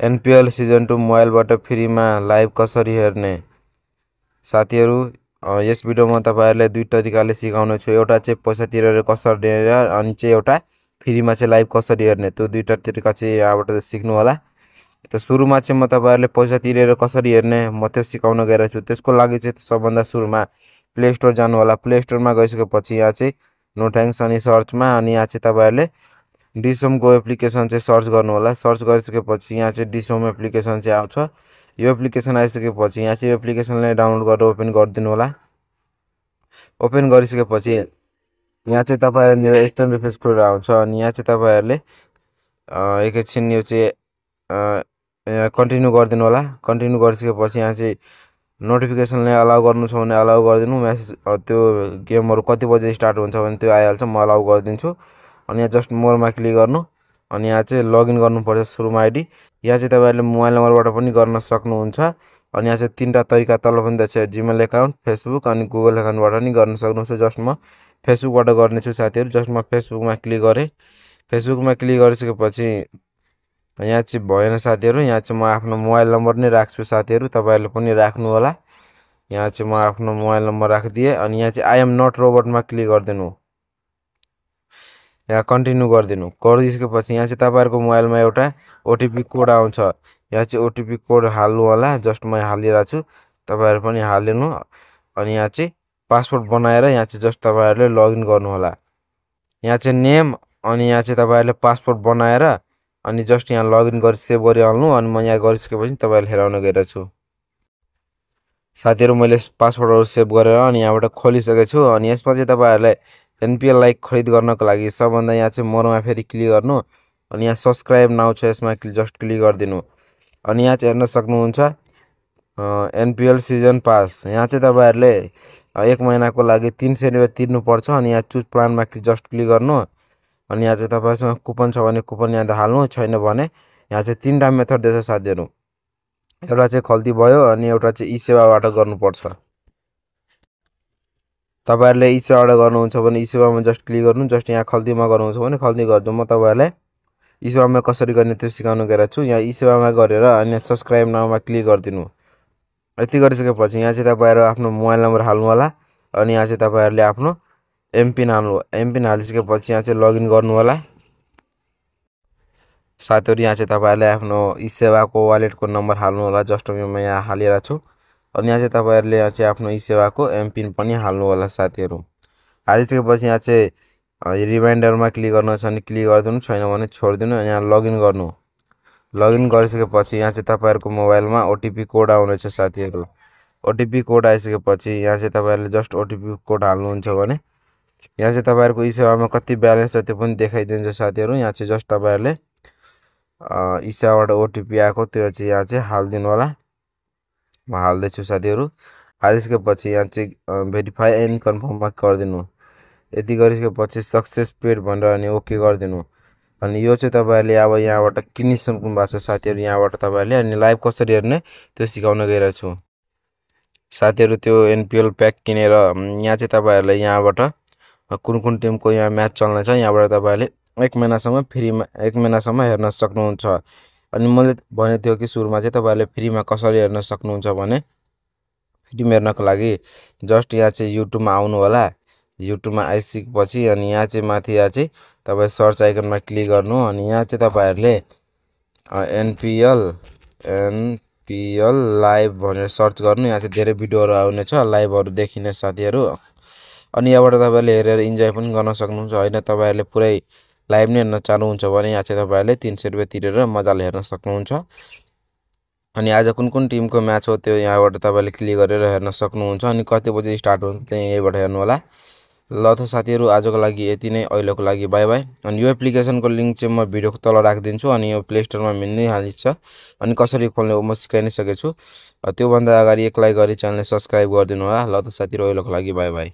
NPL season 2 मोबाइलबाट फ्रीमा live कसरी हेर्ने साथीहरु यस भिडियोमा तपाईहरुलाई दुई तरिकाले सिकाउने छु। एउटा चाहिँ पैसा तिरेर कसरी हेर्ने अनि चाहिँ एउटा फ्रीमा चाहिँ लाइभ कसरी हेर्ने। त्यो दुईटा तरिका चाहिँ यहाँबाट सिक्नु होला। त सुरुमा चाहिँ म तपाईहरुले पैसा तिरेर कसरी हेर्ने म त्यो सिकाउन गइरहेको छु। त्यसको लागि चाहिँ सबभन्दा सुरुमा प्ले स्टोर जानु होला। प्ले स्टोरमा गइसकेपछि यहाँ चाहिँ नो थ्यांक्स अनि सर्चमा अनि यहाँ चाहिँ तपाईहरुले डिसोम को एप्लिकेसन चाहिँ सर्च गर्नु होला। सर्च गरिसकेपछि यहाँ चाहिँ डिसोम एप्लिकेसन चाहिँ आउँछ। यो एप्लिकेसन आइसकेपछि यहाँ चाहिँ एप्लिकेसनलाई डाउनलोड गरेर ओपन गरिदिनु होला। ओपन गरिसकेपछि यहाँ चाहिँ तपाईहरुले यस्तो इन्टरफेस खुलेर आउँछ अनि यहाँ चाहिँ तपाईहरुले एकैछिन यो चाहिँ कन्टिन्यू गरिदिनु होला। कन्टिन्यू गरिसकेपछि यहाँ चाहिँ नोटिफिकेसनलाई अलाउ गर्नु छ भने अलाउ गरिदिनु। मेसेज त्यो गेमहरु कति बजे स्टार्ट हुन्छ भने त्यो आइहाल्छ। म अलाउ गरिदिन्छु अनि यहाँ जस्ट मोरमा क्लिक गर्नु अनि यहाँ चाहिँ लगइन गर्नुपर्छ सुरुमा आइडी। यहाँ चाहिँ तपाईहरुले मोबाइल नम्बरबाट पनि गर्न सक्नुहुन्छ अनि यहाँ चाहिँ तीनटा तरिका तल पनि देखाउँछ जीमेल अकाउन्ट, फेसबुक अनि गुगल अकाउन्टबाट पनि गर्न सक्नुहुन्छ। जस्ट म फेसबुकबाट गर्ने छु साथीहरु। जस्ट म फेसबुकमा क्लिक गरे। फेसबुकमा क्लिक गरिसकेपछि यहाँ चाहिँ भएन साथीहरु। यहाँ चाहिँ म आफ्नो मोबाइल नम्बर नै राख्छु साथीहरु। तपाईहरुले पनि राख्नु होला। यहाँ चाहिँ म आफ्नो मोबाइल नम्बर राखिदिए अनि यहाँ चाहिँ आई एम नट रोबोटमा क्लिक गर्दिनु। यहाँ कन्टिन्यू गरिदिनु। गरिसकेपछि यहाँ चाहिँ तपाईहरुको मोबाइलमा एउटा ओटीपी कोड आउँछ। यहाँ चाहिँ ओटीपी कोड हाल्नु होला। जस्ट म हालिरहेको छु। तपाईहरु पनि हालिदिनु अनि यहाँ चाहिँ पासवर्ड बनाएर यहाँ चाहिँ जस्ट तपाईहरुले लगइन गर्नु होला। यहाँ चाहिँ नेम अनि यहाँ चाहिँ तपाईहरुले पासवर्ड बनाएर अनि जस्ट यहाँ लगइन गरि सेभ गरिहाल्नु अनि म यहाँ गरिसकेपछि तपाईहरुले हेराउन गइरहेको छु। साथीहरु मैले पासवर्डहरु सेभ गरेर अनि यहाँबाट खोलिसकेको छु अनि यसमा चाहिँ तपाईहरुले एनपीएल लाइक खरिद गर्नको लागि सबभन्दा यहाँ चाहिँ मोरमा फेरि क्लिक गर्नु अनि यहाँ सब्स्क्राइब नाउ छ यसमा जस्ट क्लिक गरिदिनु अनि यहाँ चाहिँ हेर्न सक्नुहुन्छ एनपीएल सिजन पास। यहाँ चाहिँ तपाईहरुले एक महिनाको लागि 300 रुपैयाँ तिर्नु पर्छ अनि यहाँ चुज प्लानमा जस्ट क्लिक गर्नु अनि यहाँ चाहिँ तपाईहरुसँग कुपन छ भने कुपन यहाँ हाल्नु, छैन भने यहाँ चाहिँ तीनटा मेथड देछ साथीहरु। एउटा चाहिँ खल्ती भयो अनि एउटा चाहिँ ई सेवाबाट गर्नुपर्छ। तपाईहरुले ई सेवाबाट गर्नुहुन्छ भने ई सेवामा जस्ट क्लिक गर्नु। जस्ट यहाँ खल्तीमा गर्नुहुन्छ भने खल्ती गर्नु। म तपाईहरुलाई ई सेवामा कसरी गर्ने त्यो सिकाउन गइरहेको छु। यहाँ ई सेवामा गरेर अनि सब्स्क्राइब नाउमा क्लिक गरिदिनु। यति गरिसकेपछि यहाँ चाहिँ तपाईहरु आफ्नो मोबाइल नम्बर हाल्नु होला अनि यहाँ चाहिँ तपाईहरुले आफ्नो एमपिन हाल्नु। एमपिन हालिसकेपछि यहाँ चाहिँ लगइन गर्नु होला। साथीहरु यहाँ चाहिँ तपाईहरुले आफ्नो ई सेवाको वालेटको नम्बर हाल्नु होला। जस्ट म यहाँ हालिरहेको छु अनि यहाँ चाहिँ तपाईहरुले यहाँ चाहिँ आफ्नो ई सेवाको एमपिन पनि हाल्नु होला साथीहरु। हालिसकेपछि यहाँ चाहिँ रिमाइन्डरमा क्लिक गर्नु छ भने क्लिक गरिदिनु, छैन भने छोडिदिनु अनि यहाँ लगइन गर्नु। लगइन गरिसकेपछि यहाँ चाहिँ तपाईहरुको मोबाइलमा ओटीपी कोड आउनेछ साथीहरु। ओटीपी कोड आइसकेपछि यहाँ चाहिँ तपाईहरुले जस्ट ओटीपी कोड हाल्नुहुन्छ भने यहाँ चाहिँ तपाईहरुको ई सेवामा कति ब्यालेन्स छ त्यो पनि देखाइदिन्छ साथीहरु। यहाँ चाहिँ जस्ट तपाईहरुले ई सेवाबाट ओटीपी आएको त्यो चाहिँ यहाँ चाहिँ हाल्दिनु होला। म हाल्दै छु साथीहरु। हालिसकेपछि यहाँ चाहिँ भेरिफाई एन्ड कन्फर्ममा गरिदिनु। यति गरिसकेपछि सक्सेस पेड भनेर अनि ओके गरिदिनु अनि यो चाहिँ तपाईहरुले अब यहाँबाट किनिसक्नु भएको छ साथीहरु। यहाँबाट तपाईहरुले अनि लाइभ कसरी हेर्ने त्यो सिकाउन गइरहेको छु साथीहरु। त्यो एनपीएल प्याक किनेर यहाँ चाहिँ तपाईहरुले यहाँबाट कुन टिमको यहाँ म्याच चल्ने छ यहाँबाट तपाईहरुले एक महिनासम्म फ्रीमा हेर्न सक्नुहुन्छ। अनि मैले भने थियो कि सुरुमा चाहिँ तपाईहरुले फ्रीमा कसरी हेर्न सक्नुहुन्छ भने फ्रीमा हेर्नको लागि जस्ट यहाँ चाहिँ युट्युबमा आउनु होला। युट्युबमा आइसकेपछि अनि यहाँ चाहिँ माथि यहाँ चाहिँ तपाई सर्च आइकनमा क्लिक गर्नु अनि यहाँ चाहिँ तपाईहरुले एनपीएल लाइभ भनेर सर्च गर्नु। यहाँ चाहिँ धेरै भिडियोहरु आउनेछ लाइभहरु देखिने साथीहरु अनि यहाँबाट तपाईहरुले हेरेर इन्जोय पनि गर्न सक्नुहुन्छ। हैन तपाईहरुले पुरै लाइभ नै हेर्न चाहनुहुन्छ भने यहाँ चाहिँ तपाईहरुले 300 रुपैयाँ तिरेर मजाले हेर्न सक्नुहुन्छ। अनि आज कुन टिमको म्याच हो त्यो यहाँबाट तपाईहरुले क्लिक गरेर हेर्न सक्नुहुन्छ अनि कति बजे स्टार्ट हुन्छ त्यही यहीबाट हेर्नु होला। ल त साथीहरु आजको लागि यति नै, अहिलेको लागि बाइ बाइ। अनि यो एप्लिकेसनको लिंक चाहिँ म भिडियोको तल राखिदिन्छु अनि यो प्ले स्टोरमा मिल्नै हालिन्छ अनि कसरी खोल्ने म सिकाइ नै सकेछु। त्यो भन्दा अगाडि एक लाइक गरी च्यानललाई सब्स्क्राइब गरिदिनु होला। ल त साथीहरु अहिलेको लागि बाइ बाइ।